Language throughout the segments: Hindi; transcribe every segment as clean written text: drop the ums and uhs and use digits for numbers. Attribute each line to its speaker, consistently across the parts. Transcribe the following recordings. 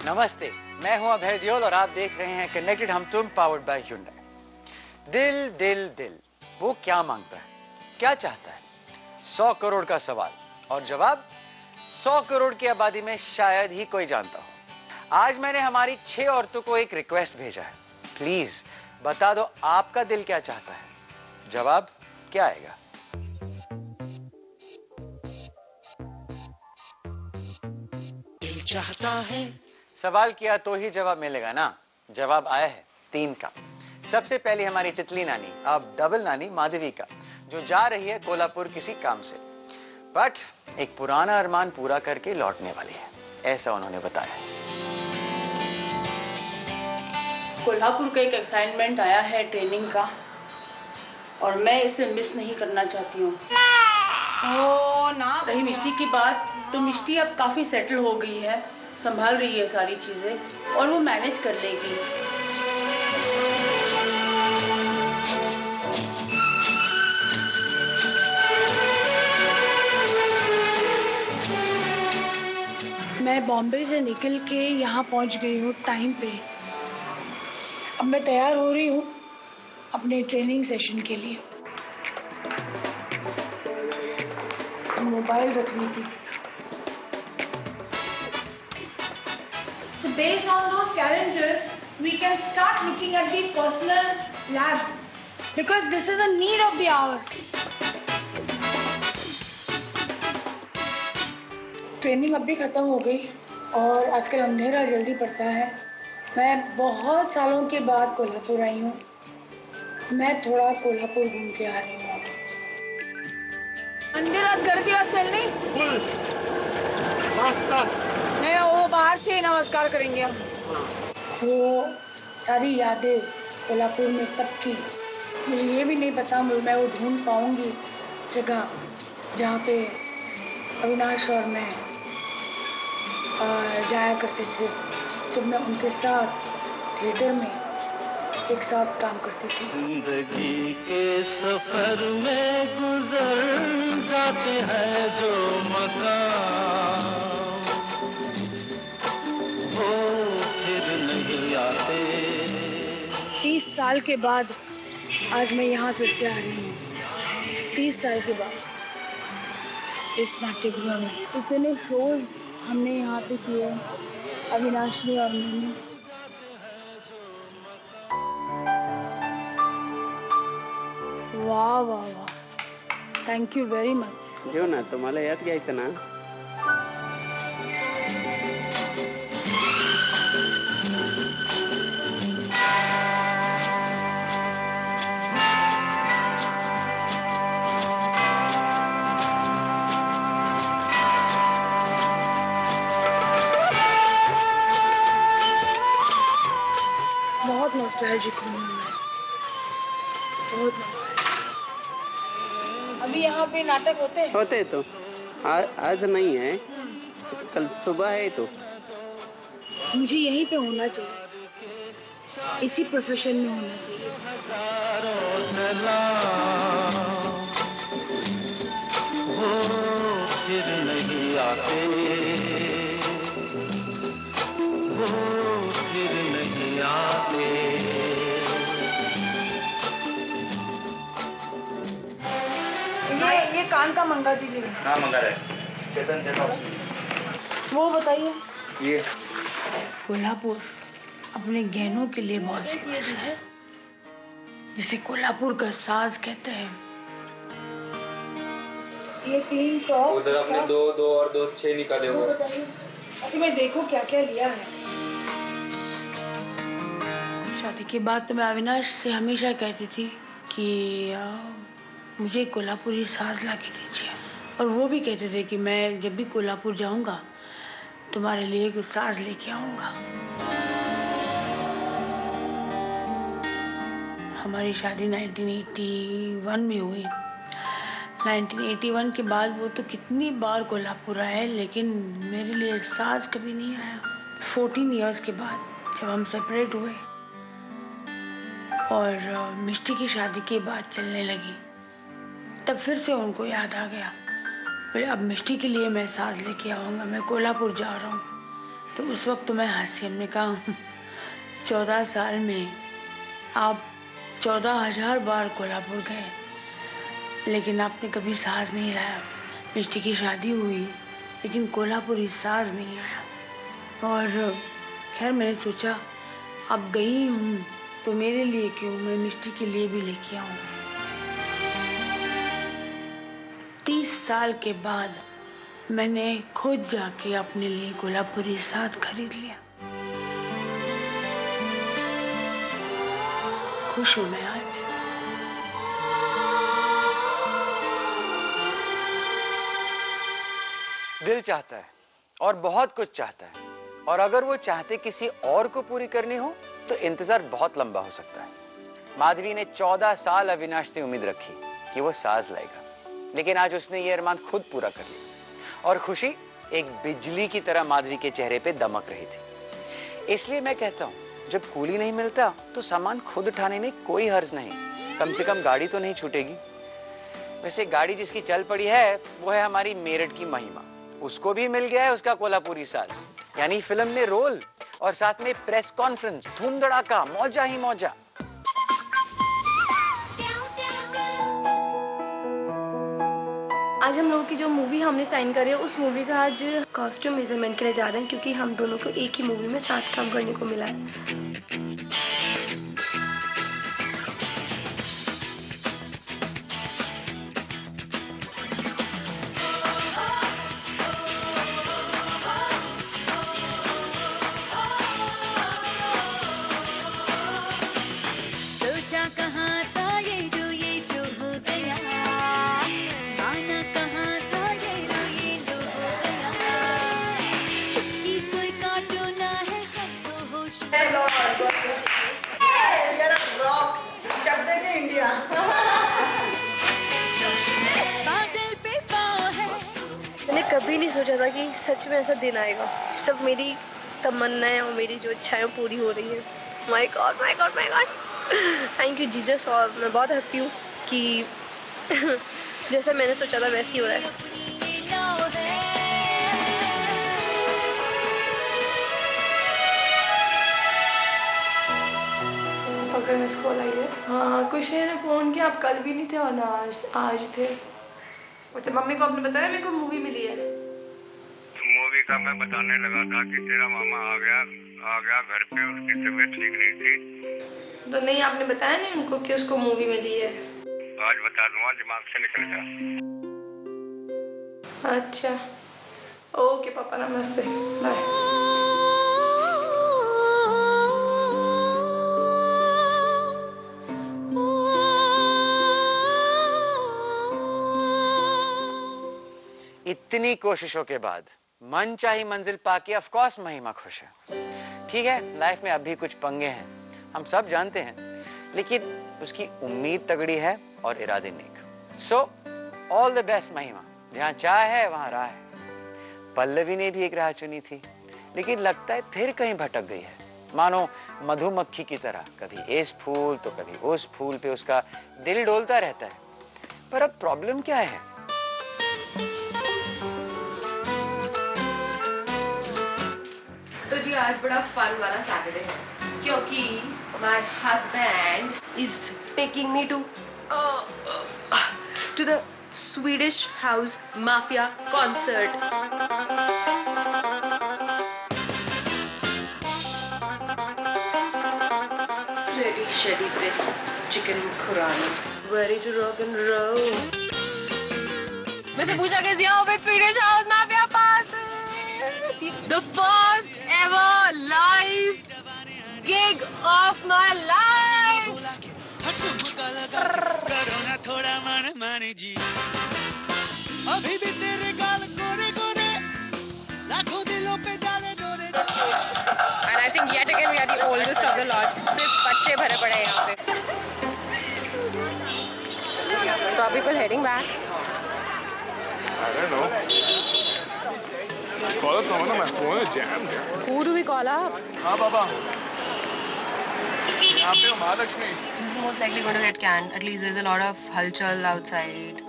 Speaker 1: नमस्ते, मैं हूं अभय दियोल और आप देख रहे हैं कनेक्टेड हम तुम पावर्ड बाय Hyundai। दिल दिल दिल, वो क्या मांगता है, क्या चाहता है? 100 करोड़ का सवाल और जवाब 100 करोड़ की आबादी में शायद ही कोई जानता हो। आज मैंने हमारी 6 औरतों को एक रिक्वेस्ट भेजा है, प्लीज बता दो आपका दिल क्या चाहता है। जवाब क्या आएगा? दिल चाहता है, सवाल किया तो ही जवाब मिलेगा ना। जवाब आया है 3 का। सबसे पहले हमारी तितली नानी, अब डबल नानी माधवी का, जो जा रही है कोल्हापुर किसी काम से, बट एक पुराना अरमान पूरा करके लौटने वाली है, ऐसा उन्होंने बताया।
Speaker 2: कोल्हापुर का एक असाइनमेंट आया है ट्रेनिंग का और मैं इसे मिस नहीं करना चाहती हूँ। ओ ना, रही मिष्टी की बात, तो मिष्टी अब काफी सेटल हो गई है, संभाल रही है सारी चीजें और वो मैनेज कर लेगी। मैं बॉम्बे से निकल के यहाँ पहुँच गई हूँ टाइम पे। अब मैं तैयार हो रही हूँ अपने ट्रेनिंग सेशन के लिए। मोबाइल रखने की जगह। So based on those challenges, we can start looking at the personal lab because this is a need of the hour. Training अब भी खत्म हो गई और आजकल अंधेरा जल्दी पड़ता है। मैं बहुत सालों के बाद कोल्हापुर आई हूँ। मैं थोड़ा कोल्हापुर घूम के आ रही हूँ। अंदर आज कर दिया असल नहीं? नहीं, वो बाहर से नमस्कार करेंगे हम। वो सारी यादें कोल्हापुर में तब की, मुझे ये भी नहीं पता मैं वो ढूंढ पाऊंगी जगह जहाँ पे अविनाश और मैं जाया करते थे, जब मैं उनके साथ थिएटर में एक साथ काम करती थी।
Speaker 3: जिंदगी के सफर में गुजर जाते हैं जो मकाम, वो फिर नहीं आते।
Speaker 2: 30 साल के बाद आज मैं यहाँ फिर से आ रही हूँ। 30 साल के बाद इस नाट्यगृह में इतने शोज हमने यहाँ पे किए, अविनाश ने और मैंने। वाह वाह वाह, थैंक यू वेरी मच।
Speaker 4: जेव ना, तुम्हाला याद घ्यायचं ना।
Speaker 2: बहुत नॉस्टैल्जिक हूँ मैं, बहुत नॉस्टैल्जिक। अभी यहाँ पे नाटक होते हैं?
Speaker 4: होते तो आज नहीं है, कल सुबह है। तो
Speaker 2: मुझे यहीं पे होना चाहिए, इसी प्रोफेशन में होना चाहिए।
Speaker 3: वो फिर नहीं आते, वो फिर नहीं आते।
Speaker 2: ये कान का मंगा दीजिए।
Speaker 5: हाँ मंगा रहे। चेतन
Speaker 2: वो बताइए।
Speaker 5: ये
Speaker 2: कोल्हापुर अपने गहनों के लिए बहुत फेमस है, जिसे कोल्हापुर का साज कहते हैं। ये 3 टॉप
Speaker 5: उधर अपने 2 और 2 6 निकाले
Speaker 2: वो
Speaker 5: हुए।
Speaker 2: बताइए। अभी मैं देखूं क्या क्या लिया है। शादी के बाद तो मैं अविनाश से हमेशा कहती थी कि मुझे कोल्हापुरी साज ला के दीजिए, और वो भी कहते थे कि मैं जब भी कोल्हापुर जाऊंगा तुम्हारे लिए कुछ साज लेके आऊंगा। हमारी शादी 1981 में हुई। 1981 के बाद वो तो कितनी बार कोल्हापुर आए, लेकिन मेरे लिए साज कभी नहीं आया। 14 इयर्स के बाद जब हम सेपरेट हुए और मिष्टी की शादी की बात चलने लगी, तब फिर से उनको याद आ गया, अब मिष्टी के लिए मैं साज लेके आऊंगा, मैं कोल्हापुर जा रहा हूँ। तो उस वक्त तो मैं हंसी, हमने कहा 14 साल में आप 14,000 बार कोल्हापुर गए, लेकिन आपने कभी साज नहीं लाया। मिष्टी की शादी हुई लेकिन कोल्हापुरी साज नहीं आया। और खैर मैंने सोचा अब गई हूँ तो मेरे लिए क्यों, मैं मिष्टी के लिए भी लेके आऊं। 30 साल के बाद मैंने खुद जाके अपने लिए कोल्हापुरी साज खरीद लिया। खुश हूं मैं आज।
Speaker 1: दिल चाहता है और बहुत कुछ चाहता है, और अगर वो चाहते किसी और को पूरी करनी हो तो इंतजार बहुत लंबा हो सकता है। माधवी ने 14 साल अविनाश से उम्मीद रखी कि वो साज लाएगा, लेकिन आज उसने ये अरमान खुद पूरा कर लिया और खुशी एक बिजली की तरह माधवी के चेहरे पे दमक रही थी। इसलिए मैं कहता हूं जब कूली नहीं मिलता तो सामान खुद उठाने में कोई हर्ज नहीं, कम से कम गाड़ी तो नहीं छूटेगी। वैसे गाड़ी जिसकी चल पड़ी है वो है हमारी मेरठ की महिमा, उसको भी मिल गया है उसका कोल्हापुरी साज, यानी फिल्म में रोल और साथ में प्रेस कॉन्फ्रेंस, धूम धड़ाका, मौजा ही मौजा।
Speaker 6: आज हम लोगों की जो मूवी हमने साइन करी है उस मूवी का आज कॉस्ट्यूम मेजरमेंट के लिए जा रहे हैं, क्योंकि हम दोनों को एक ही मूवी में साथ काम करने को मिला है। मैंने कभी नहीं सोचा था कि सच में ऐसा दिन आएगा। सब मेरी तमन्नाएं और मेरी जो इच्छाएं पूरी हो रही है। My God my God my God, thank you Jesus. और मैं बहुत हैप्पी हूँ कि जैसा मैंने सोचा था वैसे ही हो रहा है। अगर मिस कॉल आई है, हाँ कुछ ने फोन किया, आप कल भी नहीं थे और ना आज थे। वैसे मम्मी को आपने बताया मेरे को मूवी मिली है?
Speaker 7: मूवी का मैं बताने लगा था कि तेरा मामा आ गया घर पे, उसकी तबीयत ठीक नहीं थी।
Speaker 6: तो नहीं आपने बताया नहीं उनको कि उसको मूवी मिली है?
Speaker 7: आज बता दूंगा, दिमाग से निकल गया।
Speaker 6: अच्छा ओके पापा, नमस्ते, बाय।
Speaker 1: इतनी कोशिशों के बाद मनचाही मंजिल पाके ऑफ कोर्स महिमा खुश है। ठीक है, लाइफ में अभी कुछ पंगे हैं, हम सब जानते हैं, लेकिन उसकी उम्मीद तगड़ी है और इरादे नेक। सो ऑल द बेस्ट महिमा, जहां चाह है वहां राह है। पल्लवी ने भी एक राह चुनी थी, लेकिन लगता है फिर कहीं भटक गई है, मानो मधुमक्खी की तरह, कभी इस फूल तो कभी उस फूल पे उसका दिल डोलता रहता है। पर अब प्रॉब्लम क्या है?
Speaker 8: तो जी आज बड़ा फन वाला सैटरडे है, क्योंकि my husband is taking me to the Swedish House Mafia concert. Ready shady पे chicken Khurana, ready to rock and roll. मैंने पूछा कैसे आओ with Swedish House Mafia pass. The first ever live gig of my life. And I think yet again we are the oldest of the lot. सिर्फ बच्चे भरे पड़े हैं यहाँ पे. So are people heading back?
Speaker 5: I don't know. Call someone on my phone is jammed here.
Speaker 8: Who do we call up?
Speaker 5: हाँ पापा, यहाँ पे Mahalakshmi.
Speaker 8: This is most likely going to get canned. At least there's a lot of हलचल outside.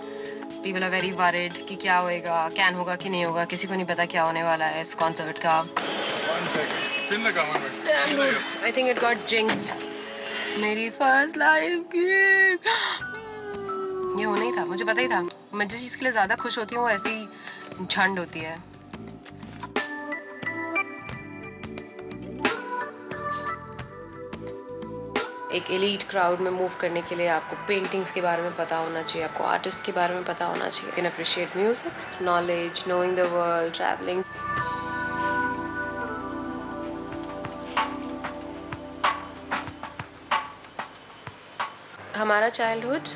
Speaker 8: People are very worried कि क्या होएगा, कैन होगा कि नहीं होगा, किसी को नहीं पता क्या होने वाला है इस कॉन्सर्ट का.
Speaker 5: 1 second. सिन लगा मन में.
Speaker 8: Damn, dude. I think it got jinxed. मेरी फर्स्ट लाइफ की ये होना ही था, मुझे पता ही था. मैं जिस चीज के लिए ज्यादा खुश होती हूँ वो ऐसी झंड होती है. एक एलीट क्राउड में मूव करने के लिए आपको पेंटिंग्स के बारे में पता होना चाहिए, आपको आर्टिस्ट के बारे में पता होना चाहिए. You can appreciate music, knowledge, knowing the world, travelling. हमारा childhood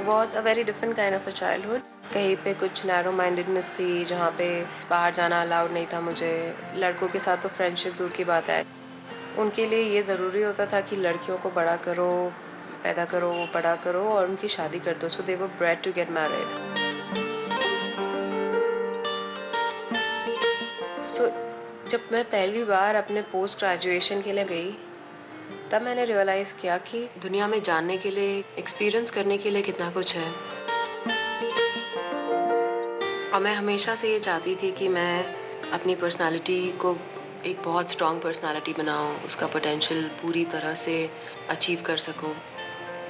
Speaker 8: was a very different kind of a childhood. कहीं पे कुछ नैरो माइंडेडनेस थी, जहाँ पे बाहर जाना अलाउड नहीं था मुझे. लड़कों के साथ तो फ्रेंडशिप दूर की बात है. उनके लिए ये ज़रूरी होता था कि लड़कियों को बड़ा करो, पैदा करो, बड़ा करो और उनकी शादी कर दो. सो दे वर ब्रेड टू गेट मैरिड. सो जब मैं पहली बार अपने पोस्ट ग्रेजुएशन के लिए गई तब मैंने रियलाइज़ किया कि दुनिया में जानने के लिए, एक्सपीरियंस करने के लिए कितना कुछ है. और मैं हमेशा से ये चाहती थी कि मैं अपनी पर्सनालिटी को एक बहुत स्ट्रॉन्ग पर्सनालिटी बनाऊं, उसका पोटेंशियल पूरी तरह से अचीव कर सकूं.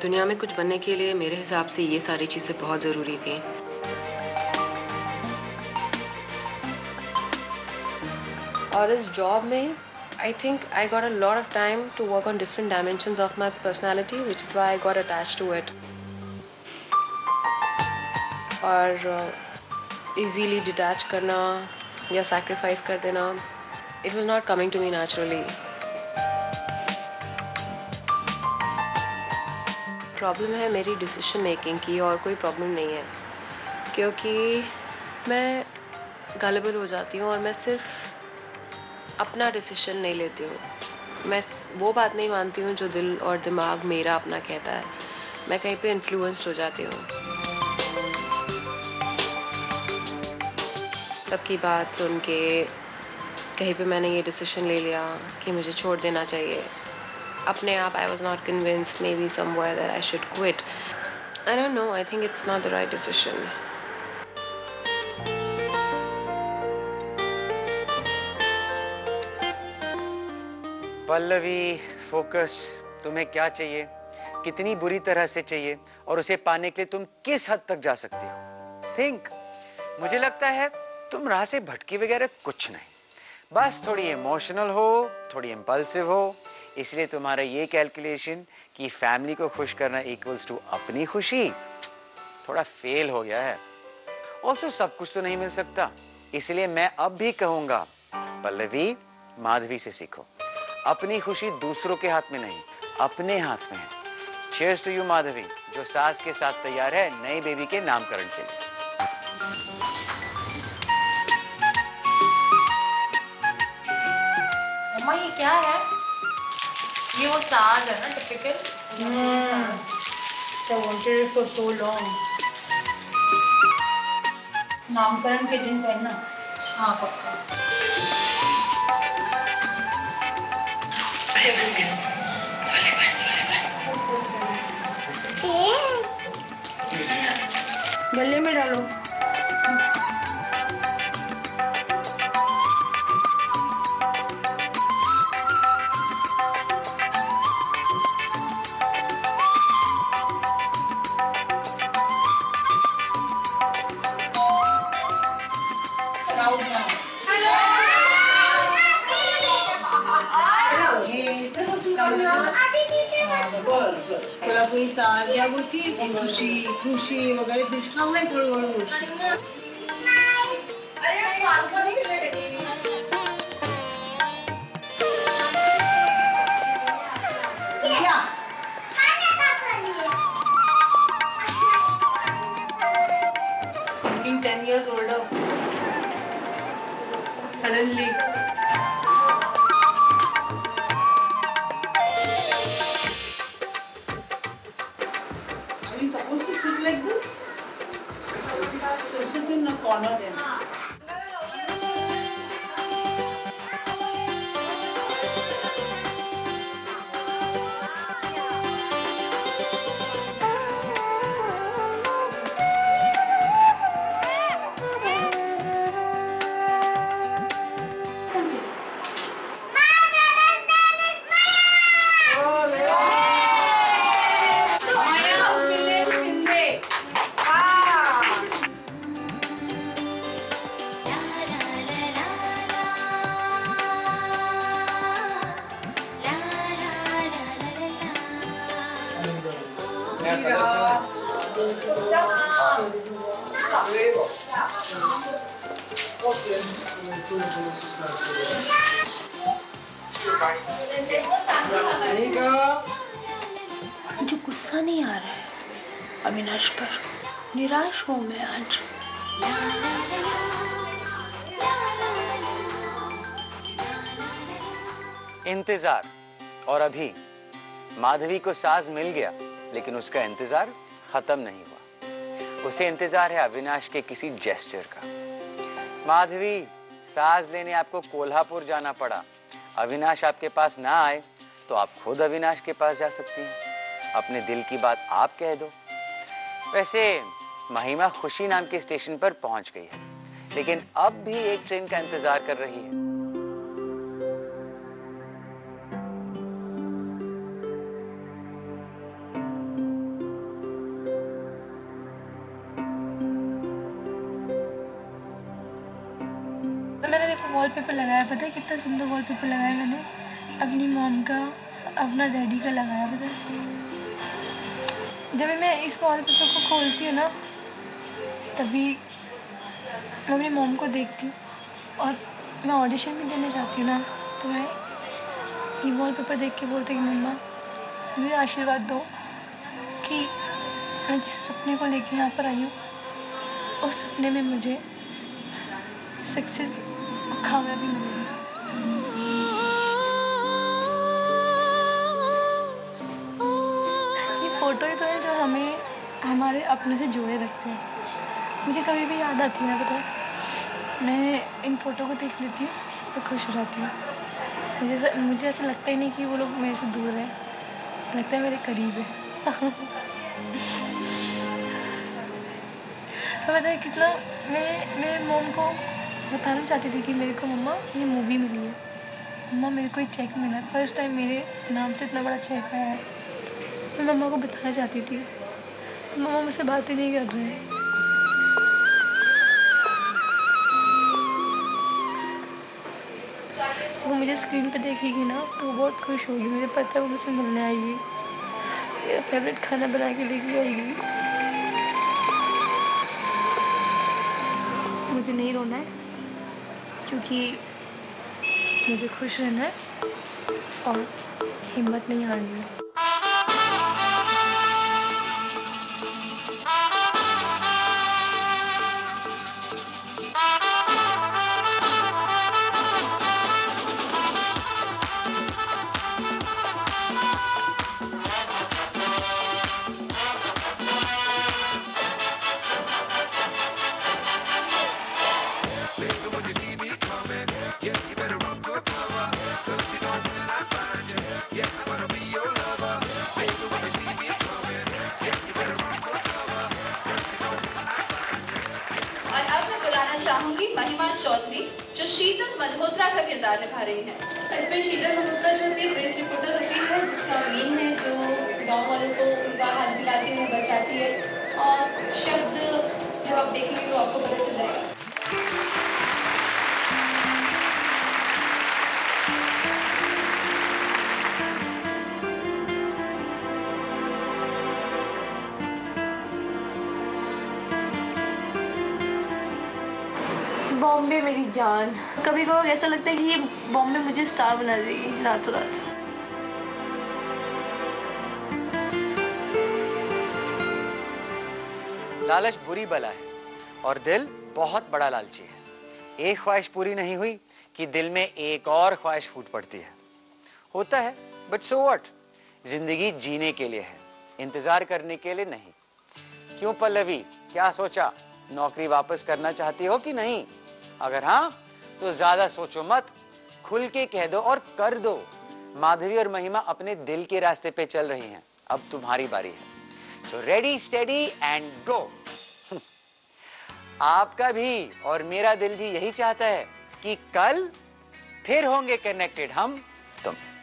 Speaker 8: दुनिया में कुछ बनने के लिए मेरे हिसाब से ये सारी चीज़ें बहुत ज़रूरी थी. और इस जॉब में I think I got a lot of time to work on different dimensions of my personality, which is why I got attached to it. और easily detach करना या sacrifice कर देना, it was not coming to me naturally. Problem है मेरी डिसीजन मेकिंग की और कोई प्रॉब्लम नहीं है, क्योंकि मैं गलबल हो जाती हूँ और मैं सिर्फ अपना डिसीजन नहीं लेती हूँ. मैं वो बात नहीं मानती हूँ जो दिल और दिमाग मेरा अपना कहता है. मैं कहीं पे इन्फ्लुएंस्ड हो जाती हूँ. सबकी बात सुन के कहीं पे मैंने ये डिसीजन ले लिया कि मुझे छोड़ देना चाहिए. अपने आप I was not convinced maybe somewhere that I should quit. I don't know. I think it's not the right decision.
Speaker 1: Pallavi, focus. तुम्हें क्या चाहिए, कितनी बुरी तरह से चाहिए और उसे पाने के लिए तुम किस हद तक जा सकती हो. थिंक. मुझे लगता है तुम राह से भटकी वगैरह कुछ नहीं, बस थोड़ी इमोशनल हो, थोड़ी इम्पल्सिव हो. इसलिए तुम्हारा ये कैलकुलेशन कि फैमिली को खुश करना इक्वल्स टू अपनी खुशी थोड़ा फेल हो गया है. ऑल्सो सब कुछ तो नहीं मिल सकता, इसलिए मैं अब भी कहूंगा पल्लवी, माधवी से सीखो. अपनी खुशी दूसरों के हाथ में नहीं, अपने हाथ में है. चीयर्स टू यू माधवी, जो सास के साथ तैयार है नई बेबी के नामकरण के लिए.
Speaker 2: मम्मा ये क्या है?
Speaker 8: ये वो साग है ना, typical.
Speaker 2: I wanted it for so long. नामकरण के दिन पहनना.
Speaker 8: हाँ पक्का.
Speaker 2: गले में डालो. कोल्हापुरी साग या गोष्टी खुशी खुशी वगैरे कृष्णा में थोडं गोष्टी. Looking 10 years older suddenly. Are you supposed to sit like this? So sit in a corner then. मुझे गुस्सा नहीं आ रहा है अविनाश पर, निराश हूं मैं आज।
Speaker 1: इंतजार। और अभी माधवी को साज मिल गया, लेकिन उसका इंतजार खत्म नहीं हुआ। उसे इंतजार है अविनाश के किसी जेस्चर का। माधवी, साज लेने आपको कोल्हापुर जाना पड़ा। अविनाश आपके पास ना आए तो आप खुद अविनाश के पास जा सकती हैं। अपने दिल की बात आप कह दो। वैसे महिमा खुशी नाम के स्टेशन पर पहुंच गई है, लेकिन अब भी एक ट्रेन का इंतजार कर रही है।
Speaker 6: मैंने देखो वॉलपेपर लगाया, पता है कितना सुंदर वॉलपेपर लगाया मैंने। अपनी मॉम का, अपना डैडी का लगाया, पता है। जब मैं इस वॉलपेपर को खोलती हूँ ना, तभी मैं अपनी मॉम को देखती हूँ और मैं ऑडिशन भी देने जाती हूँ ना, तो मैं ये वॉलपेपर देख के बोलती हूँ कि मम्मा मुझे आशीर्वाद दो कि मैं जिस सपने को लेके यहाँ पर आई हूँ, उस सपने में मुझे सक्सेस कामयाबी मिलेगी। ये फोटो ही तो है जो हमें हमारे अपने से जोड़े रखते हैं। मुझे कभी भी याद आती है, पता है, मैं इन फोटो को देख लेती हूँ तो खुश हो जाती हूँ। मुझे ऐसा लगता ही नहीं कि वो लोग मेरे से दूर है, लगता है मेरे करीब है। तो पता है कितना मैं मॉम को बताना चाहती थी कि मेरे को मम्मा ये मूवी मिली है, मम्मा मेरे को एक चेक मिला है, फर्स्ट टाइम मेरे नाम से इतना बड़ा चेक आया है। मैं मम्मा को बताना चाहती थी, मम्मा मुझसे बातें नहीं कर रहे हैं। जब वो मुझे स्क्रीन पे देखेगी ना तो वो बहुत खुश होगी। मुझे पता है वो मुझसे मिलने आएगी, मेरा फेवरेट खाना बना के लेके आएगी। मुझे नहीं रोना है क्योंकि मुझे खुश रहना है और हिम्मत नहीं हारनी है।
Speaker 8: चाहूंगी महिमा चौधरी जो शीतल मल्होत्रा का किरदार निभा रही है। इसमें शीतल मल्होत्रा जो होती है प्रेस रिपोर्टर होती है, जिसका मीन है जो गांव वालों को उनका हाथ दिलाती है, बचाती है, और शब्द जब आप देखेंगे तो आपको पता चल जाएगा।
Speaker 6: बॉम्बे मेरी जान। कभी कभी ऐसा लगता है कि ये बॉम्बे मुझे स्टार बना देगी रातों रात।
Speaker 1: लालच बुरी बला है और दिल बहुत बड़ा लालची है। एक ख्वाहिश पूरी नहीं हुई कि दिल में एक और ख्वाहिश फूट पड़ती है। होता है, बट सो व्हाट। जिंदगी जीने के लिए है, इंतजार करने के लिए नहीं। क्यों पल्लवी, क्या सोचा? नौकरी वापस करना चाहती हो कि नहीं? अगर हाँ तो ज्यादा सोचो मत, खुल के कह दो और कर दो। माधवी और महिमा अपने दिल के रास्ते पे चल रही हैं, अब तुम्हारी बारी है। So ready steady and go. आपका भी और मेरा दिल भी यही चाहता है कि कल फिर होंगे कनेक्टेड हम तुम।